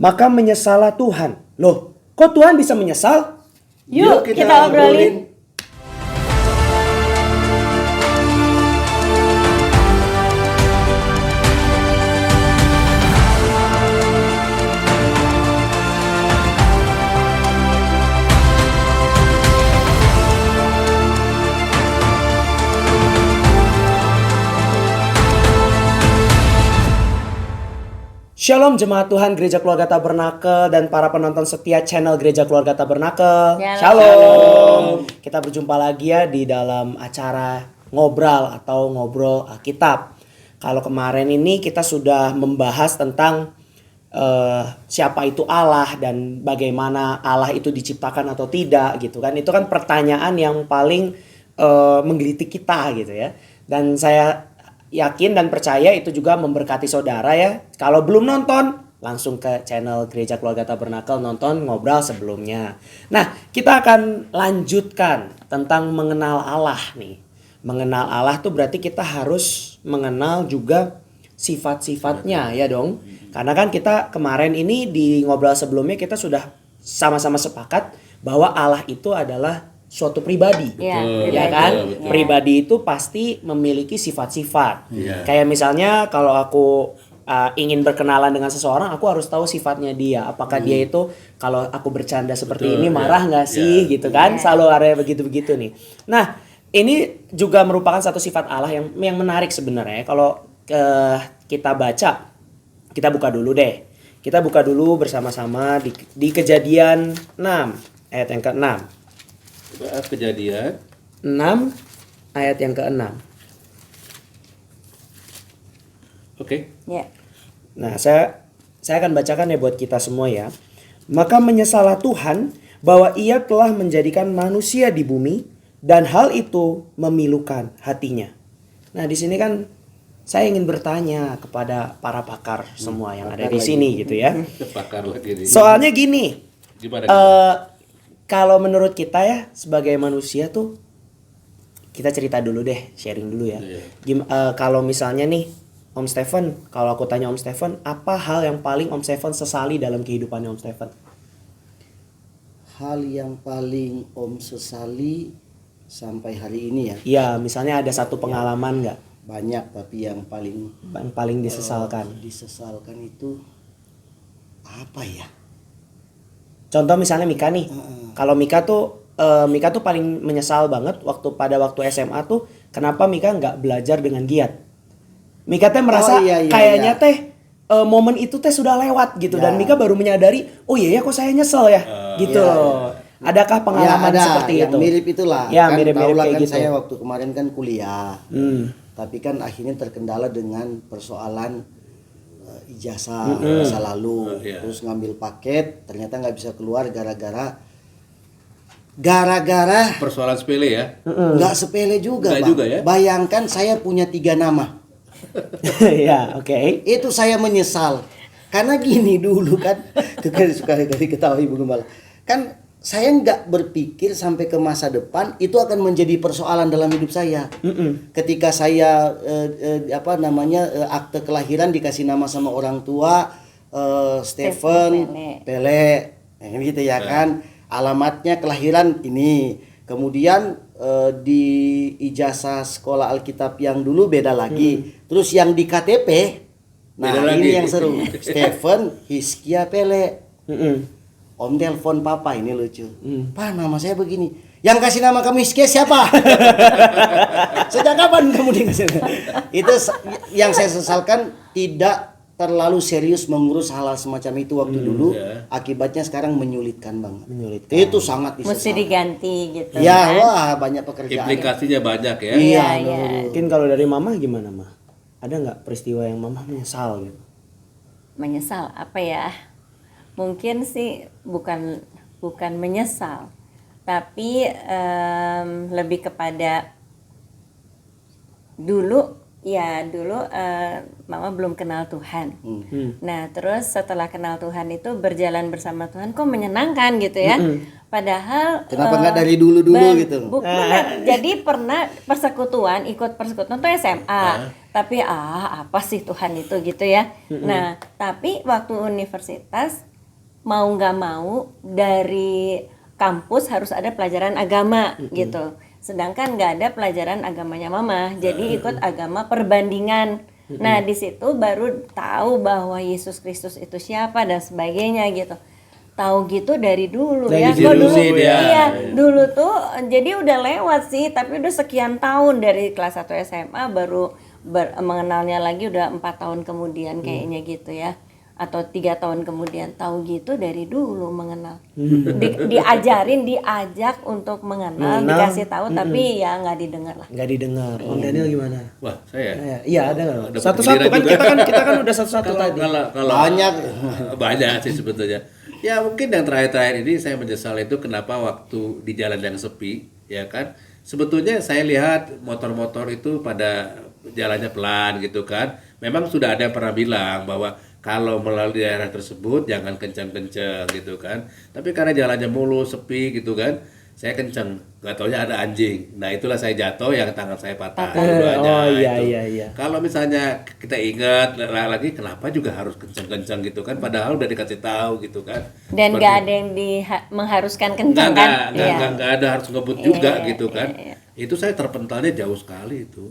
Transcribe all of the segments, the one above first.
maka menyesallah Tuhan. Loh, kok Tuhan bisa menyesal? Yuk kita obrolin. Shalom jemaat Tuhan Gereja Keluarga Tabernakel dan para penonton setia channel Gereja Keluarga Tabernakel. Shalom. Kita berjumpa lagi ya di dalam acara ngobrol atau ngobrol Alkitab. Kalau kemarin ini kita sudah membahas tentang siapa itu Allah dan bagaimana Allah itu diciptakan atau tidak gitu kan. Itu kan pertanyaan yang paling menggelitik kita gitu ya. Dan saya yakin dan percaya itu juga memberkati saudara ya. Kalau belum nonton, langsung ke channel Gereja Keluarga Tabernakel nonton ngobrol sebelumnya. Nah, kita akan lanjutkan tentang mengenal Allah nih. Mengenal Allah tuh berarti kita harus mengenal juga sifat-sifatnya ya dong. Karena kan kita kemarin ini di ngobrol sebelumnya kita sudah sama-sama sepakat bahwa Allah itu adalah suatu pribadi, ya kan? Betul. Pribadi itu pasti memiliki sifat-sifat. Kayak misalnya kalau aku ingin berkenalan dengan seseorang, aku harus tahu sifatnya dia. Apakah dia itu kalau aku bercanda seperti ini marah nggak sih, gitu kan? Selalu ada begitu-begitu nih. Nah, ini juga merupakan satu sifat Allah yang menarik sebenarnya. Kalau kita baca, kita buka dulu deh. Kita buka dulu bersama-sama di Kejadian 6 ayat yang ke-6. Kejadian 6 ayat yang ke-6. Oke. Ya. Nah, saya akan bacakan ya buat kita semua ya. Maka menyesallah Tuhan bahwa Ia telah menjadikan manusia di bumi dan hal itu memilukan hatinya. Nah, di sini kan saya ingin bertanya kepada para pakar semua yang ada di sini gitu ya. Pakar lagi nih. Soalnya gini, Gimana? kalau menurut kita ya sebagai manusia tuh kita cerita dulu deh, sharing dulu ya. Kalau misalnya nih Om Stephen, kalau aku tanya Om Stephen, apa hal yang paling Om Stephen sesali dalam kehidupannya Om Stephen? Hal yang paling Om sesali sampai hari ini ya? Iya, misalnya ada satu pengalaman nggak? Banyak, tapi yang Paling disesalkan. disesalkan itu apa ya? Contoh misalnya Mika nih. Kalau Mika tuh paling menyesal banget waktu SMA tuh kenapa Mika nggak belajar dengan giat. Mika teh merasa kayaknya teh momen itu teh sudah lewat gitu dan Mika baru menyadari, oh iya ya kok saya nyesel ya gitu. Adakah pengalaman seperti yang itu? mirip itulah. Ya, kan mirip-mirip tahulah kayak kan gitu. saya waktu kemarin kan kuliah. Tapi kan akhirnya terkendala dengan persoalan ijazah masa lalu. Terus ngambil paket, ternyata nggak bisa keluar gara-gara Persoalan sepele ya. nggak sepele juga, Nggak Bang. juga ya? Bayangkan saya punya 3 nama. Ya, oke. Itu saya menyesal. Karena gini dulu kan, itu kan suka ketawa Ibu Gembala. Kan saya nggak berpikir sampai ke masa depan itu akan menjadi persoalan dalam hidup saya. Ketika saya akte kelahiran dikasih nama sama orang tua Stephen Pele, gitu ya kan. Alamatnya kelahiran ini. Kemudian di ijazah sekolah Alkitab yang dulu beda lagi. Terus yang di KTP, nah beda ini lagi. yang seru. Stephen Hizkia Pele. Om telepon papa, ini lucu. Pak, nama saya begini. Yang kasih nama kamu Hizkia siapa? Sejak kapan kamu dikasih? Itu yang saya sesalkan, tidak terlalu serius mengurus hal-hal semacam itu waktu dulu. Akibatnya sekarang menyulitkan banget. Itu sangat disesalkan. Mesti diganti gitu. Ya, kan? wah banyak pekerjaan. Implikasinya banyak ya. Iya. Mungkin kalau dari Mama gimana, Mah? Ada nggak peristiwa yang Mama menyesal gitu? Menyesal apa ya? Mungkin sih bukan menyesal, tapi lebih kepada dulu Mama belum kenal Tuhan. Nah, terus setelah kenal Tuhan itu berjalan bersama Tuhan kok menyenangkan gitu ya. Padahal Kenapa nggak dari dulu gitu? Bukan. Jadi pernah ikut persekutuan tuh SMA. Tapi apa sih Tuhan itu gitu ya. Nah, tapi waktu universitas mau nggak mau dari kampus harus ada pelajaran agama gitu. Sedangkan nggak ada pelajaran agamanya mama, jadi ikut agama perbandingan. Nah di situ baru tahu bahwa Yesus Kristus itu siapa dan sebagainya gitu. Tahu gitu dari dulu Dari ya. dulu Kok dulu sih dia. iya, dulu tuh jadi udah lewat sih, tapi udah sekian tahun dari kelas 1 SMA baru mengenalnya lagi udah 4 tahun kemudian kayaknya gitu ya. Atau 3 tahun kemudian tahu gitu dari dulu mengenal. Diajarin, diajak untuk mengenal, dikasih tahu tapi ya nggak didengar lah. Nggak didengar. Om Daniel gimana? Wah, saya. Iya ada nggak? Dapat Satu-satu kan giliran kita kan udah satu-satu Kalau tadi. kalau Banyak. banyak sih sebetulnya. Ya mungkin yang terakhir-terakhir ini saya menyesal itu kenapa waktu di jalan yang sepi, ya kan? Sebetulnya saya lihat motor-motor itu pada jalannya pelan gitu kan. Memang sudah ada yang pernah bilang bahwa kalau melalui daerah tersebut jangan kencang-kencang gitu kan. Tapi karena jalannya mulus, sepi gitu kan, saya kencang. Gak taunya ada anjing. Nah itulah saya jatuh, yang tangan saya patah. Dua-duanya Oh iya itu. iya. Kalau misalnya kita ingat lagi kenapa juga harus kencang-kencang gitu kan, padahal udah dikasih tahu gitu kan. Dan nggak ada yang mengharuskan kencang kan? Iya. Nggak ada harus ngebut juga Iya, gitu kan. iya. Itu saya terpentalnya jauh sekali itu.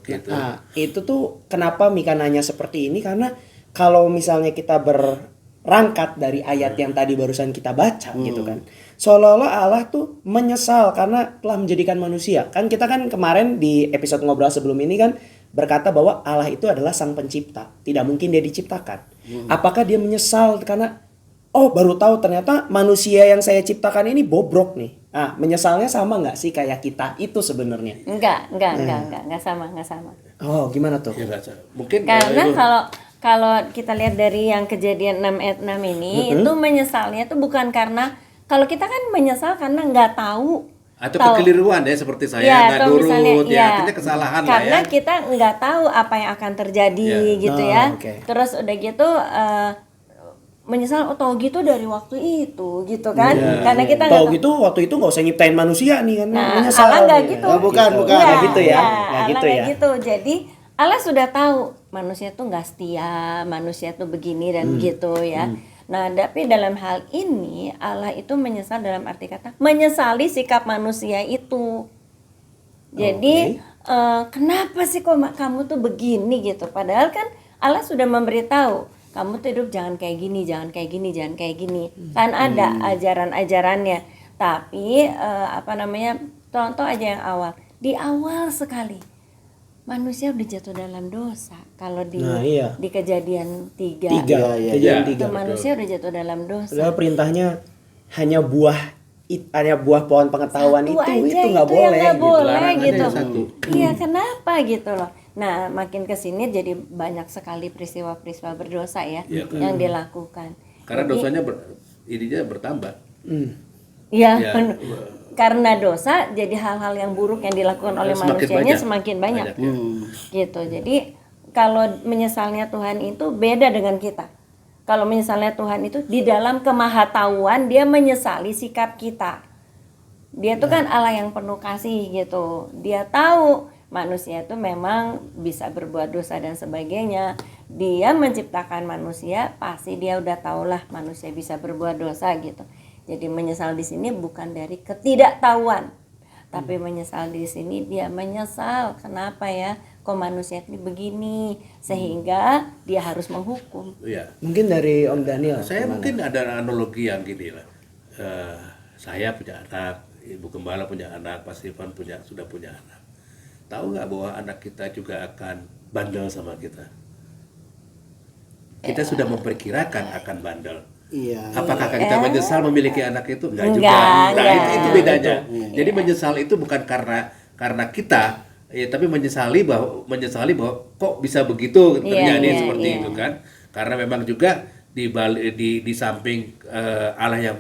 Gitu. Nah, itu tuh kenapa Mika nanya seperti ini, karena kalau misalnya kita berangkat dari ayat yang tadi barusan kita baca gitu kan. Seolah-olah Allah tuh menyesal karena telah menjadikan manusia. Kan kita kan kemarin di episode ngobrol sebelum ini kan berkata bahwa Allah itu adalah sang pencipta. Tidak mungkin dia diciptakan. Apakah dia menyesal karena baru tahu ternyata manusia yang saya ciptakan ini bobrok nih. Ah, menyesalnya sama nggak sih kayak kita itu sebenarnya? Enggak sama. Oh, gimana tuh? Ya, mungkin Karena itu- kalau kita lihat dari yang kejadian 6 ayat 6 ini itu menyesalnya itu bukan karena, kalau kita kan menyesal karena nggak tahu atau kekeliruan ya, seperti saya nggak atau misalnya, nurut ya, artinya kesalahan lah karena ya. kita nggak tahu apa yang akan terjadi gitu Oh, ya. oke. Terus udah gitu menyesal tahu gitu dari waktu itu gitu kan. Karena kita nggak Tahu gitu waktu itu nggak usah nyiptain manusia nih kan. Nah, menyesal. Allah nggak nih. gitu. Oh, bukan. Nggak gitu ya. Nggak Allah gitu nggak ya. gitu. Jadi Allah sudah tahu manusia tuh nggak setia, manusia tuh begini dan gitu ya. Nah, tapi dalam hal ini Allah itu menyesal dalam arti kata menyesali sikap manusia itu. Jadi kenapa sih kok kamu tuh begini gitu? Padahal kan Allah sudah memberitahu kamu tuh hidup jangan kayak gini, jangan kayak gini, jangan kayak gini. Kan ada ajaran-ajarannya. Tapi contoh aja yang awal. Di awal sekali manusia udah jatuh dalam dosa. Kalau di Nah, iya. di Kejadian 3 Tiga. Iya, Kejadian iya. tiga. itu manusia udah jatuh dalam dosa. Padahal perintahnya hanya buah pohon pengetahuan Satu itu aja nggak yang boleh. nggak boleh Larangannya gitu. yang satu. Iya, kenapa gitu loh. Nah, makin kesini jadi banyak sekali peristiwa-peristiwa berdosa ya Iya, kan. yang dilakukan. Karena Jadi, dosanya ininya bertambah. Iya, Ya. karena dosa jadi hal-hal yang buruk yang dilakukan oleh Semakin manusianya banyak. semakin banyak. ya. Gitu. Jadi kalau menyesalnya Tuhan itu beda dengan kita. Kalau menyesalnya Tuhan itu di dalam kemahatauan dia menyesali sikap kita. Dia tuh kan Allah yang penuh kasih gitu. Dia tahu manusia itu memang bisa berbuat dosa dan sebagainya. Dia menciptakan manusia, pasti dia udah tahulah manusia bisa berbuat dosa gitu. Jadi menyesal di sini bukan dari ketidaktahuan, tapi menyesal di sini dia menyesal kenapa ya kok manusia ini begini, sehingga dia harus menghukum. Iya. Mungkin dari Om Daniel. Saya gimana? mungkin ada analogi yang gini lah. Saya punya anak, Ibu Gembala punya anak, Pak Ivan sudah punya anak. Tahu nggak bahwa anak kita juga akan bandel sama kita? Kita sudah memperkirakan akan bandel. Iya. Apakah kita menyesal memiliki anak itu? Enggak juga. Enggak, Nah, enggak. itu bedanya. Jadi menyesal itu bukan karena kita, ya, tapi menyesali bahwa kok bisa begitu terjadi iya, seperti iya. itu kan? Karena memang juga di samping Allah yang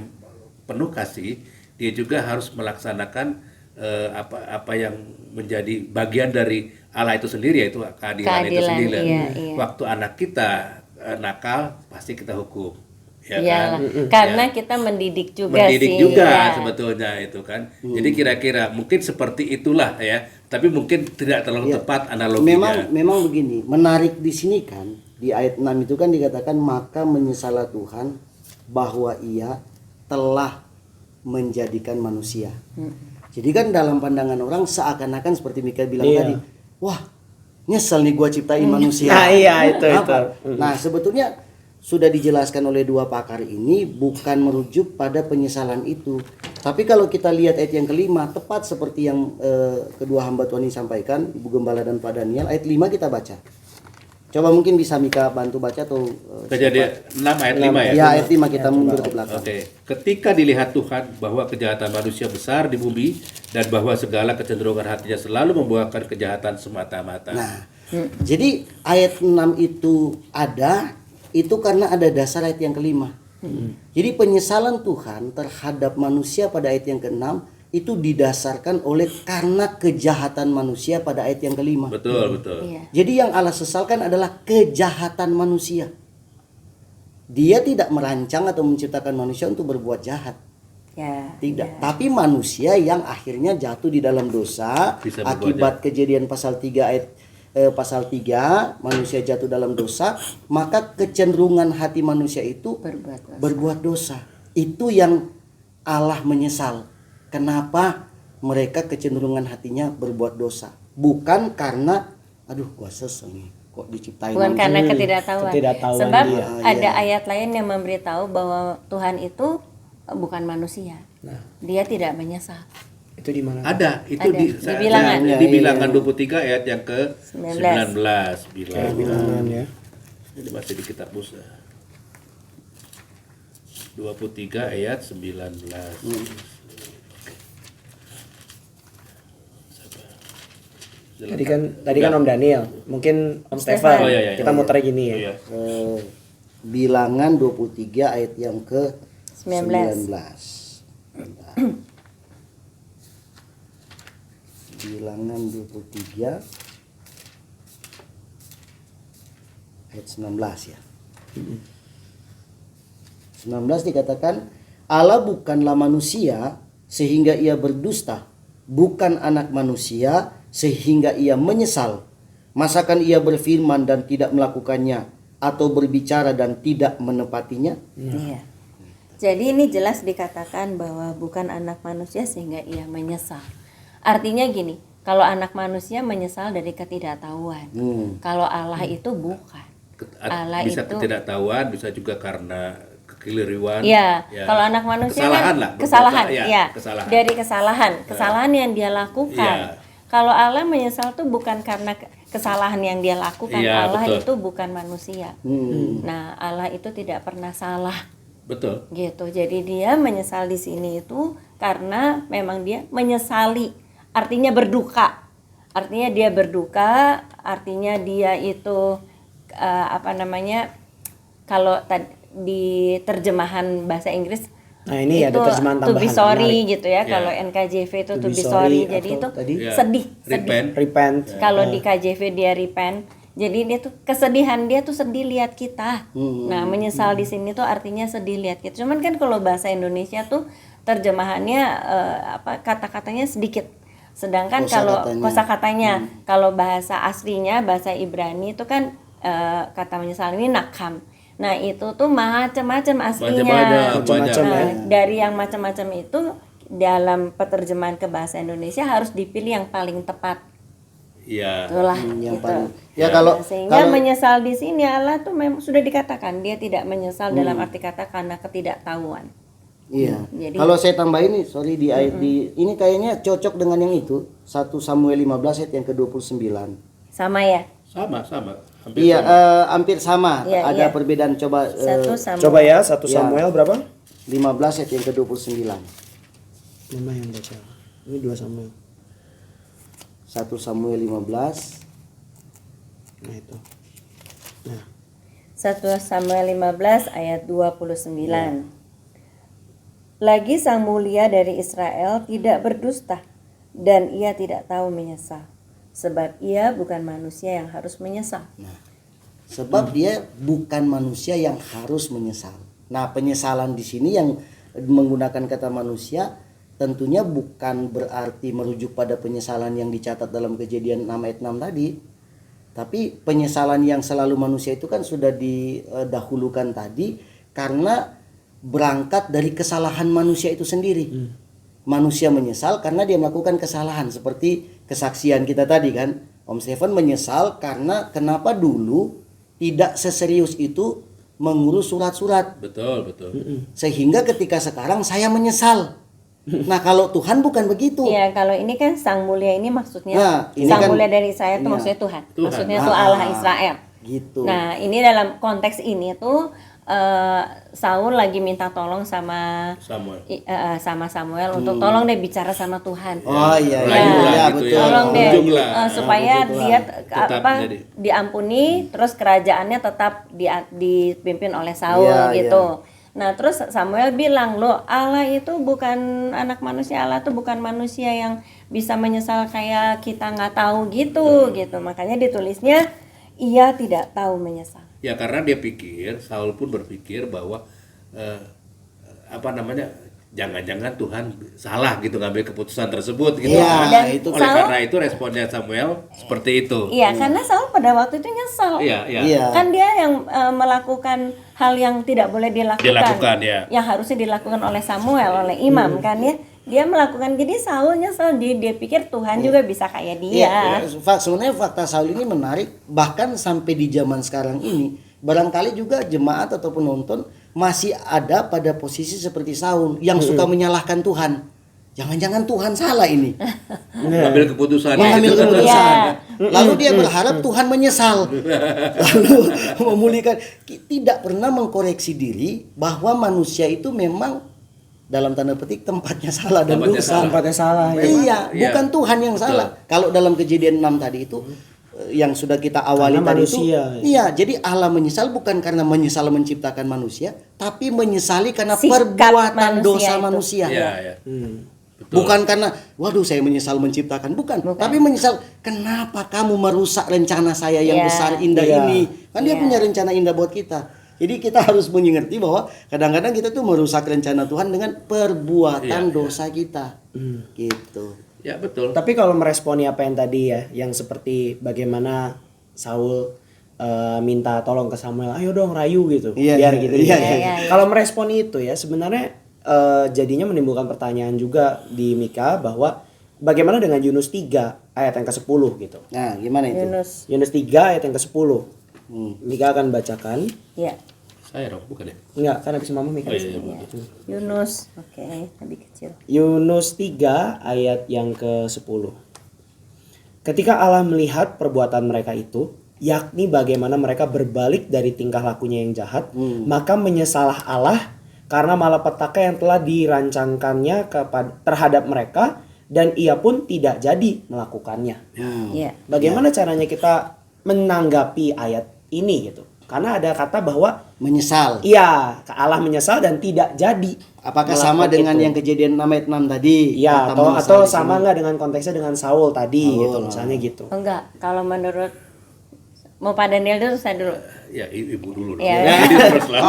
penuh kasih, dia juga harus melaksanakan apa yang menjadi bagian dari Allah itu sendiri, yaitu keadilan itu Keadilan, sendiri. iya, iya. Waktu anak kita nakal, pasti kita hukum. Ya Iyalah, kan? karena Ya. kita mendidik juga Mendidik sih. juga ya. sebetulnya itu kan. Jadi kira-kira mungkin seperti itulah ya. Tapi mungkin tidak terlalu Ya. tepat analoginya. Memang begini, menarik di sini kan di ayat 6 itu kan dikatakan maka menyesalah Tuhan bahwa ia telah menjadikan manusia. Jadi kan dalam pandangan orang seakan-akan seperti Mika bilang Iya. tadi, wah nyesel nih gua ciptain manusia. Nah, iya, itu. Kenapa? Nah sebetulnya sudah dijelaskan oleh dua pakar ini bukan merujuk pada penyesalan itu. Tapi kalau kita lihat ayat yang kelima, tepat seperti yang kedua hamba Tuhan ini sampaikan, Ibu Gembala dan Pak Daniel, ayat 5 kita baca. Coba mungkin bisa Mika bantu baca atau Kejadian 6 ayat 5 ya. ya ayat 5 kita mundur ke belakang. Oke, ketika dilihat Tuhan bahwa kejahatan manusia besar di bumi dan bahwa segala kecenderungan hatinya selalu membuahkan kejahatan semata-mata. Nah, jadi ayat 6 itu ada, itu karena ada dasar ayat yang kelima. Jadi penyesalan Tuhan terhadap manusia pada ayat yang ke-6 itu didasarkan oleh karena kejahatan manusia pada ayat yang kelima. Betul, betul. Iya. Jadi yang Allah sesalkan adalah kejahatan manusia. Dia tidak merancang atau menciptakan manusia untuk berbuat jahat. Ya. Tidak, tapi manusia yang akhirnya jatuh di dalam dosa Bisa berbuat akibat kejadian pasal 3 ayat pasal 3 manusia jatuh dalam dosa, maka kecenderungan hati manusia itu berbuat dosa. Itu yang Allah menyesal. Kenapa mereka kecenderungan hatinya berbuat dosa? Bukan karena aduh gua sesel nih kok diciptain Bukan manusia. karena ketidaktahuan. Ketidaktahuan Sebab dia. ada ayat lain yang memberitahu bahwa Tuhan itu bukan manusia. Nah, Dia tidak menyesal. itu di mana? Ada, itu Ada, di di Bilangan. di Bilangan 23 ayat yang ke 19. 19. Bilangan. ya. Ini masih di kitab Musa. 23 ayat 19. Tadi kan Om Daniel, mungkin Om Stefan. Oh, iya. Kita muter gini ya. Iya. Bilangan 23 ayat yang ke 19. Bilangan 23 ayat 19 ya. 19 dikatakan Allah bukanlah manusia sehingga ia berdusta, bukan anak manusia sehingga ia menyesal. Masakan ia berfirman dan tidak melakukannya, atau berbicara dan tidak menepatinya? Iya. Jadi ini jelas dikatakan bahwa bukan anak manusia sehingga ia menyesal. Artinya gini, kalau anak manusia menyesal dari ketidaktahuan. Kalau Allah itu bukan. Allah Bisa itu ketidaktahuan, bisa juga karena kekeliruan. Iya, Ya. kalau anak manusia Kesalahan kan lah, kesalahan, berbuat, ya, kesalahan. dari kesalahan yang dia lakukan. Iya. Kalau Allah menyesal tuh bukan karena kesalahan yang dia lakukan, Iya, Allah betul. itu bukan manusia. Nah, Allah itu tidak pernah salah, Betul. gitu. Jadi dia menyesal di sini itu karena memang dia menyesali, artinya berduka. Artinya dia berduka, artinya dia itu kalau di terjemahan bahasa Inggris Nah, ini ada terjemahan to be tambahan, sorry menarik. gitu ya. Ya. Kalau NKJV itu To to be be sorry, sorry, jadi atau itu tadi? Ya. sedih. Repent. Repent. Kalau di KJV dia repent, jadi dia tuh kesedihan, dia tuh sedih lihat kita. Nah, menyesal di sini tuh artinya sedih lihat kita. Cuman kan kalau bahasa Indonesia tuh terjemahannya kata-katanya sedikit. Sedangkan kalau kosakatanya, kalau bahasa aslinya bahasa Ibrani itu kan kata menyesal ini nakam. Nah, itu tuh macam-macam aslinya. Macam-macam Nah, ya. dari yang macam-macam itu dalam penerjemahan ke bahasa Indonesia harus dipilih yang paling tepat. Iya. Itulah Yang gitu. paling ya kalau Sehingga menyesal di sini Allah tuh memang sudah dikatakan dia tidak menyesal dalam arti kata karena ketidaktahuan. iya. Jadi- Kalau saya tambahin nih, sorry di ayat di ini kayaknya cocok dengan yang itu 1 Samuel 15 ayat yang ke-29. Sama ya. Sama. Hampir Iya, sama. hampir sama. Iya, Ada iya. perbedaan coba Satu sama. Coba ya, 1 Ya. Samuel berapa? 15 ayat yang ke-29. Mama yang baca. Ini 2 Samuel. 1 Samuel 15. Nah, itu. Nah, 1 Samuel 15 ayat 29. Lagi sang mulia dari Israel tidak berdusta dan ia tidak tahu menyesal. Sebab ia bukan manusia yang harus menyesal. Sebab dia bukan manusia yang harus menyesal. Nah, penyesalan di sini yang menggunakan kata manusia tentunya bukan berarti merujuk pada penyesalan yang dicatat dalam Kejadian 6 ayat 6 tadi. Tapi penyesalan yang selalu manusia itu kan sudah didahulukan tadi karena berangkat dari kesalahan manusia itu sendiri. Manusia menyesal karena dia melakukan kesalahan, seperti kesaksian kita tadi kan. Om Stephen menyesal karena kenapa dulu tidak seserius itu mengurus surat-surat. Betul. Sehingga ketika sekarang saya menyesal. Nah, kalau Tuhan bukan begitu. Iya, kalau ini kan Sang Mulia ini maksudnya Nah, ini Sang kan- Mulia dari saya itu iya. maksudnya Tuhan. Tuhan. Maksudnya tuh Allah Israel. Gitu. Nah, ini dalam konteks ini tuh Saul lagi minta tolong sama Samuel. sama Samuel untuk tolong deh bicara sama Tuhan. Oh iya, Rayu iya, lah iya, gitu betul. ya. Tolong deh Ujung lah. supaya dia Tetap jadi. diampuni, terus kerajaannya tetap dipimpin oleh Saul Iya, gitu. Nah, terus Samuel bilang, "Loh, Allah itu bukan anak manusia, Allah itu bukan manusia yang bisa menyesal kayak kita nggak tahu gitu." Gitu. Makanya ditulisnya ia tidak tahu menyesal. Ya karena dia pikir, Saul pun berpikir bahwa jangan-jangan Tuhan salah gitu ngambil keputusan tersebut gitu. Iya, kan. itu Oleh karena itu responnya Samuel seperti itu. Iya, karena Saul pada waktu itu nyesal. Iya. Iya. Kan dia yang melakukan hal yang tidak boleh dilakukan. Dilakukan, ya. Yang harusnya dilakukan oleh Samuel, oleh imam kan ya. Dia melakukan, jadi Saul nyesel, dia pikir Tuhan juga bisa kayak dia. Iya, sebenarnya fakta Saul ini menarik, bahkan sampai di zaman sekarang ini barangkali juga jemaat atau penonton masih ada pada posisi seperti Saul yang suka menyalahkan Tuhan. Jangan-jangan Tuhan salah ini. Mengambil keputusan. Mengambil gitu. keputusan. Iya. Lalu dia berharap Tuhan menyesal. Lalu memulihkan, tidak pernah mengkoreksi diri bahwa manusia itu memang dalam tanda petik tempatnya salah dan Tempatnya dosa. salah. Tempatnya salah ya. Iya, Iya. bukan Tuhan yang salah. Kalau dalam Kejadian 6 tadi itu yang sudah kita awali Karena tadi manusia. itu, iya, jadi Allah menyesal bukan karena menyesal menciptakan manusia, tapi menyesali karena Sikap perbuatan manusia dosa itu. manusia. Iya. Betul. Bukan karena waduh saya menyesal menciptakan, bukan. Tapi menyesal kenapa kamu merusak rencana saya yang Iya. besar indah Iya. ini. Kan dia Iya. punya rencana indah buat kita. Jadi kita harus mengerti bahwa kadang-kadang kita tuh merusak rencana Tuhan dengan perbuatan Iya. dosa kita. Gitu. Ya betul. Tapi kalau meresponi apa yang tadi ya, yang seperti bagaimana Saul minta tolong ke Samuel, ayo dong rayu gitu, Iya, biar iya, gitu. iya, ya. iya. Kalau meresponi itu ya sebenarnya jadinya menimbulkan pertanyaan juga di Mika bahwa bagaimana dengan Yunus 3 ayat yang ke-10 gitu. Nah, gimana itu? Yunus. Yunus 3 ayat yang ke-10. Hmm. Mika akan bacakan. Ya. Saya dong, bukan ya? Enggak, kan habis mama Mika. Oh, iya. Ya. Yunus. Oke, lebih kecil. Yunus 3 ayat yang ke-10. Ketika Allah melihat perbuatan mereka itu, yakni bagaimana mereka berbalik dari tingkah lakunya yang jahat, maka menyesalah Allah karena malapetaka yang telah dirancangkannya terhadap mereka, dan ia pun tidak jadi melakukannya. Iya. Bagaimana caranya kita menanggapi ayat ini gitu? Karena ada kata bahwa Menyesal. iya, Allah menyesal dan tidak jadi. Apakah sama melakukan dengan itu. yang Kejadian 6 ayat 6 tadi? Iya, Kata atau menyesal di sama sini. nggak dengan konteksnya dengan Saul tadi gitu, misalnya gitu. Enggak, kalau menurut mau Pak Daniel dulu, saya dulu. Ya ibu dulu. Iya. Ladies first lah.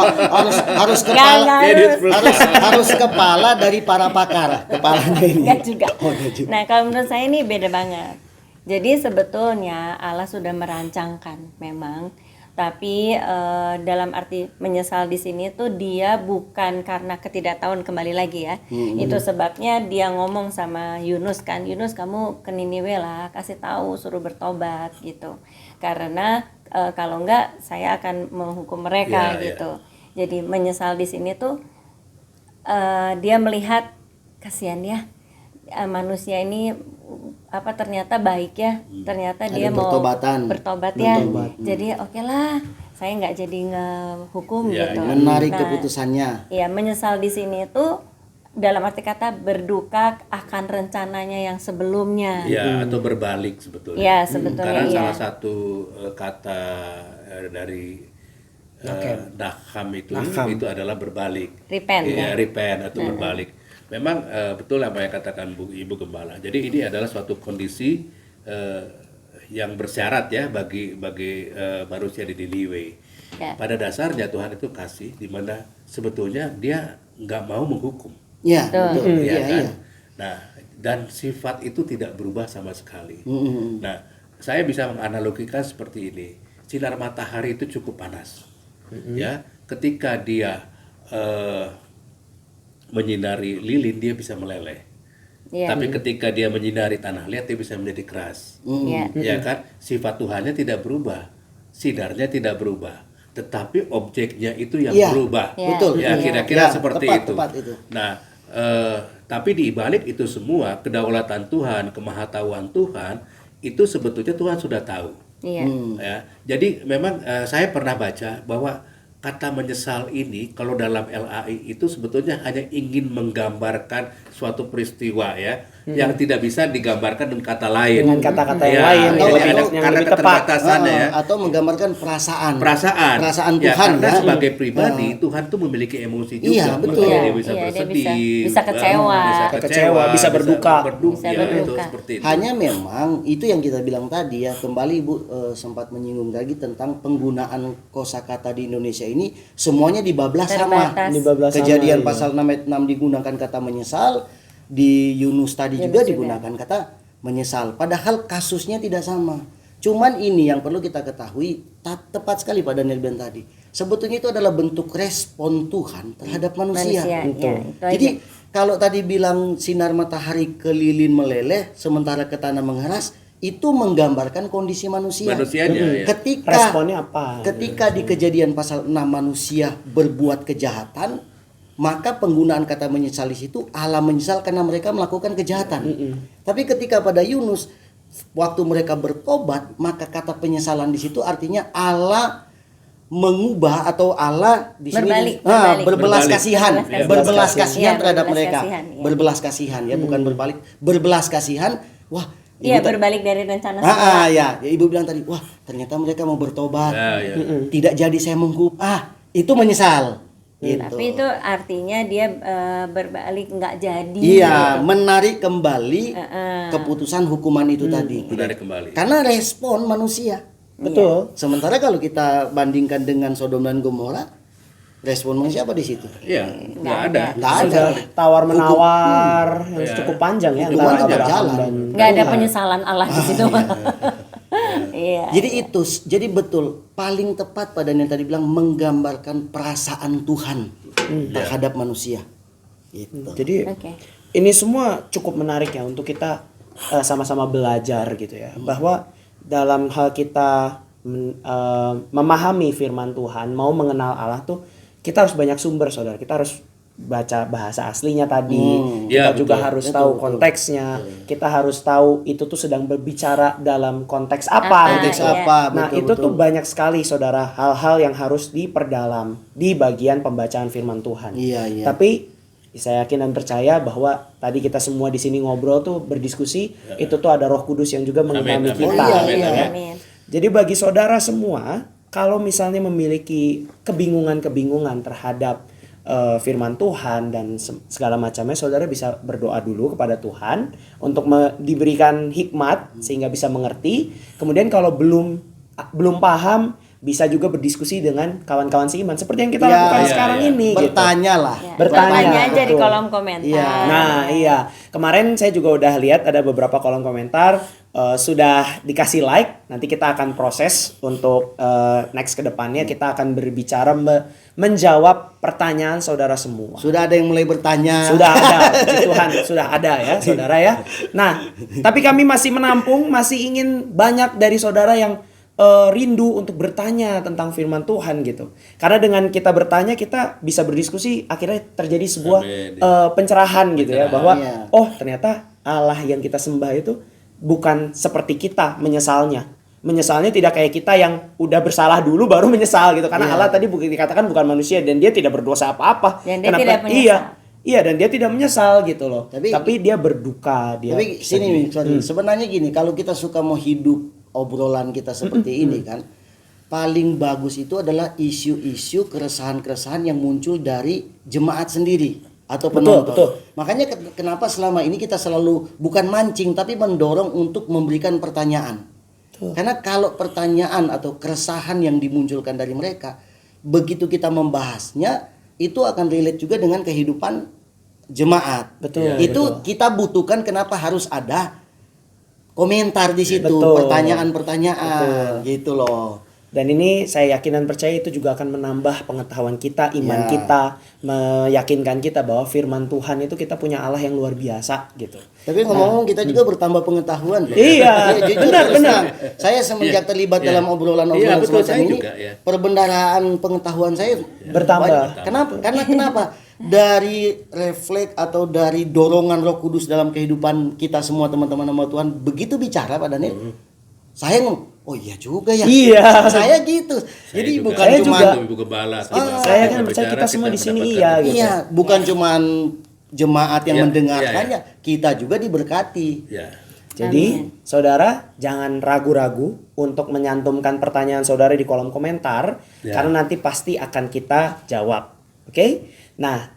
harus Enggak, kepala enggak Ladies harus. first. harus kepala dari para pakar kepalanya ini. Enggak juga. Oh, enggak juga. Nah, kalau menurut saya ini beda banget. Jadi sebetulnya Allah sudah merancangkan memang, tapi dalam arti menyesal di sini tuh dia bukan karena ketidaktahuan, kembali lagi ya. Itu sebabnya dia ngomong sama Yunus kan, Yunus kamu ke Niniwe lah, kasih tahu suruh bertobat gitu. Karena kalau enggak saya akan menghukum mereka Iya, gitu. Jadi menyesal di sini tuh dia melihat kasihan ya manusia ini ternyata baik ya, ternyata Ada dia mau pertobatan. bertobat ya, jadi oke lah saya nggak jadi ngehukum Ya, gitu. Menarik Nah, keputusannya. ya menyesal di sini tuh dalam arti kata berduka akan rencananya yang sebelumnya. Ya, atau berbalik sebetulnya. Ya, sebetulnya Karena iya. salah satu kata dari Naham itu adalah berbalik. Repent, ya. Repent atau berbalik. Memang betul apa yang katakan Ibu Gembala. Jadi ini adalah suatu kondisi yang bersyarat ya bagi manusia di Niniwe. Ya. Pada dasarnya Tuhan itu kasih, di mana sebetulnya Dia nggak mau menghukum. Ya, Betul. betul. Ya Iya, kan? iya. Nah, dan sifat itu tidak berubah sama sekali. Nah, saya bisa menganalogikan seperti ini. Sinar matahari itu cukup panas. Ya, ketika dia menyinari lilin dia bisa meleleh. Iya. Tapi ketika dia menyinari tanah liat dia bisa menjadi keras. Iya. Ya kan? Sifat Tuhannya tidak berubah. Sinarnya tidak berubah. Tetapi objeknya itu yang Iya, berubah. Iya. betul. Ya kira-kira Ya, seperti itu. tepat itu. Nah, tapi di balik itu semua kedaulatan Tuhan, kemahatauan Tuhan itu sebetulnya Tuhan sudah tahu. Iya. Ya, jadi memang saya pernah baca bahwa kata menyesal ini kalau dalam LAI itu sebetulnya hanya ingin menggambarkan suatu peristiwa ya yang tidak bisa digambarkan dengan kata lain. Dengan kata-kata yang Ya, lain, jadi yang ada lebih- yang karena lebih tepat. keterbatasannya ya. Atau menggambarkan perasaan Perasaan ya, Tuhan karena ya. sebagai pribadi Tuhan tuh memiliki emosi juga. Iya, betul. Makanya dia Iya, bisa dia bersedih, bisa kecewa. bisa Kecewa, bisa berduka. Bisa ya, itu berduka. seperti itu. Hanya memang itu yang kita bilang tadi ya, kembali Ibu sempat menyinggung lagi tentang penggunaan kosakata di Indonesia ini semuanya dibablas sama. Terbatas. Dibablas sama, Kejadian iya. pasal 6 ayat 6 digunakan kata menyesal, di Yunus tadi juga digunakan kata menyesal. Padahal kasusnya tidak sama. Cuman ini yang perlu kita ketahui, tepat sekali Pak Daniel bilang tadi. Sebetulnya itu adalah bentuk respon Tuhan terhadap manusia. Manusia, Betul. ya, itu Jadi aja. kalau tadi bilang sinar matahari ke lilin meleleh sementara ke tanah mengeras, itu menggambarkan kondisi manusia. Manusianya ya. Ketika Responnya apa? ketika di kejadian pasal 6 manusia berbuat kejahatan, maka penggunaan kata menyesal di situ Allah menyesal karena mereka melakukan kejahatan. Tapi ketika pada Yunus waktu mereka bertobat, maka kata penyesalan di situ artinya Allah mengubah atau Allah di sini Berbalik, berbelas berbalik. kasihan, Berbelas berbelas kasihan. kasihan Iya, terhadap berbelas mereka. kasihan, iya. Berbelas kasihan ya, bukan berbalik. Berbelas kasihan. Wah, Iya, Ibu berbalik dari rencana semula. ya, Ibu bilang tadi, wah ternyata mereka mau bertobat, Ya, ya. tidak jadi saya menghukum, itu menyesal, gitu. Tapi itu artinya dia berbalik nggak jadi. Iya, menarik kembali keputusan hukuman itu tadi. Menarik kembali. Karena respon manusia. Betul. Sementara kalau kita bandingkan dengan Sodom dan Gomora, respon manusia apa di situ? Iya, nggak ada. Nggak ada. Sudah tawar menawar yang cukup panjang ya Hukuman antara tetap Abraham jalan. dan Nggak ada penyesalan Allah di situ. Iya. Jadi betul paling tepat pada yang tadi bilang menggambarkan perasaan Tuhan terhadap manusia. Gitu. Jadi Oke. ini semua cukup menarik ya untuk kita sama-sama belajar gitu ya, bahwa dalam hal kita memahami firman Tuhan, mau mengenal Allah tuh kita harus banyak sumber saudara. Kita harus baca bahasa aslinya tadi, kita Ya, juga betul. harus tahu konteksnya, kita harus tahu itu tuh sedang berbicara dalam konteks apa. Konteks gitu. apa? Nah betul, itu betul. tuh banyak sekali saudara hal-hal yang harus diperdalam di bagian pembacaan firman Tuhan. Iya, iya. Tapi saya yakin dan percaya bahwa tadi kita semua di sini ngobrol tuh berdiskusi, itu tuh ada Roh Kudus yang juga mengimami amin. kita. Oh, iya, gitu iya. ya. Amin. Jadi bagi saudara semua, kalau misalnya memiliki kebingungan-kebingungan terhadap firman Tuhan dan segala macamnya, saudara bisa berdoa dulu kepada Tuhan untuk diberikan hikmat sehingga bisa mengerti. Kemudian kalau belum paham, bisa juga berdiskusi dengan kawan-kawan seiman seperti yang kita Ya, lakukan ya, sekarang ya. ini. gitu. Bertanya lah. Ya, Bertanya, bertanya aja di betul. kolom komentar. Iya. Nah iya, kemarin saya juga udah lihat ada beberapa kolom komentar sudah dikasih like. Nanti kita akan proses untuk next ke depannya kita akan berbicara menjawab pertanyaan saudara semua. Sudah ada yang mulai bertanya. Sudah ada, puji Tuhan, sudah ada ya saudara ya. Nah, tapi kami masih menampung, masih ingin banyak dari saudara yang rindu untuk bertanya tentang firman Tuhan gitu. Karena dengan kita bertanya kita bisa berdiskusi, akhirnya terjadi sebuah Amin. pencerahan gitu ya, bahwa Iya. oh ternyata Allah yang kita sembah itu bukan seperti kita menyesalnya. Menyesalnya tidak kayak kita yang udah bersalah dulu baru menyesal gitu. Karena Iya. Allah tadi dikatakan bukan manusia dan dia tidak berdosa apa-apa. Dan dia tidak menyesal. Iya dan dia tidak menyesal gitu loh. Tapi dia berduka, dia Tapi sini nih, sorry. Sebenarnya gini, kalau kita suka mau hidup obrolan kita seperti ini kan, paling bagus itu adalah isu-isu keresahan-keresahan yang muncul dari jemaat sendiri atau penonton. betul. Makanya kenapa selama ini kita selalu bukan mancing tapi mendorong untuk memberikan pertanyaan. Karena kalau pertanyaan atau keresahan yang dimunculkan dari mereka, begitu kita membahasnya, itu akan relate juga dengan kehidupan jemaat. Betul. Itu kita butuhkan kenapa harus ada komentar di situ, Betul. pertanyaan-pertanyaan gitu loh. Dan ini saya yakin dan percaya itu juga akan menambah pengetahuan kita, iman Ya. kita, meyakinkan kita bahwa firman Tuhan itu kita punya Allah yang luar biasa gitu. Tapi ngomong-ngomong kita juga bertambah pengetahuan. Iya, Ya, jujur, benar, terus benar. terang, saya semenjak terlibat Iya. dalam obrolan-obrolan Iya, betul, semacam saya ini, juga, ya. perbendaharaan pengetahuan saya Bertambah. banyak. Kenapa? Karena kenapa? Dari refleks atau dari dorongan Roh Kudus dalam kehidupan kita semua teman-teman nama Tuhan, begitu bicara Pak Daniel, saya oh iya juga ya. Iya. Saya gitu. Jadi Saya juga. bukan Saya cuma juga. Ibu Gembala, Saya kan percaya kita semua di sini iya gitu. iya, bukan cuman jemaat yang Iya, mendengarkannya, kita juga diberkati. Ya. Jadi, saudara jangan ragu-ragu untuk menyantumkan pertanyaan saudara di kolom komentar Ya. karena nanti pasti akan kita jawab. Oke? Nah,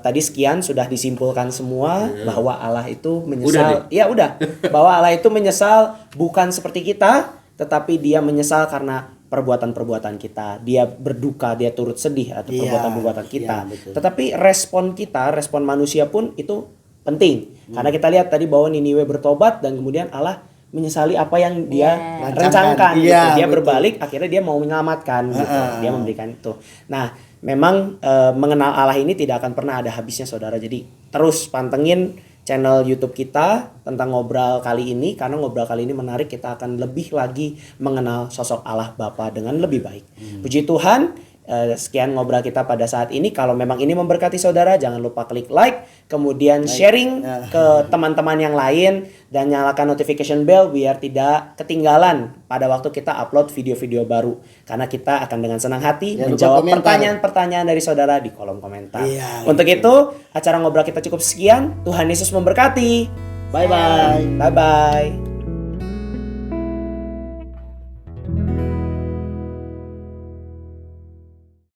tadi sekian sudah disimpulkan semua bahwa Allah itu menyesal. Udah Iya, udah. Bahwa Allah itu menyesal bukan seperti kita, tetapi dia menyesal karena perbuatan-perbuatan kita. Dia berduka, dia turut sedih atas Iya, perbuatan-perbuatan kita. iya, betul. Tetapi respon kita, respon manusia pun itu penting. Karena kita lihat tadi bahwa Niniwe bertobat dan kemudian Allah menyesali apa yang dia rencanakan. Gitu. Iya, Dia betul. berbalik, akhirnya dia mau menyelamatkan. Gitu. Dia memberikan itu. Nah, memang mengenal Allah ini tidak akan pernah ada habisnya, saudara. Jadi terus pantengin channel YouTube kita tentang ngobrol kali ini, karena ngobrol kali ini menarik. Kita akan lebih lagi mengenal sosok Allah Bapa dengan lebih baik. Puji Tuhan. Sekian ngobrol kita pada saat ini. Kalau memang ini memberkati saudara, jangan lupa klik like, kemudian sharing ke teman-teman yang lain, dan nyalakan notification bell biar tidak ketinggalan pada waktu kita upload video-video baru. Karena kita akan dengan senang hati Jangan lupa menjawab komentar. pertanyaan-pertanyaan dari saudara di kolom komentar. Iya, Untuk itu, acara ngobrol kita cukup sekian. Tuhan Yesus memberkati. Bye bye. Bye-bye.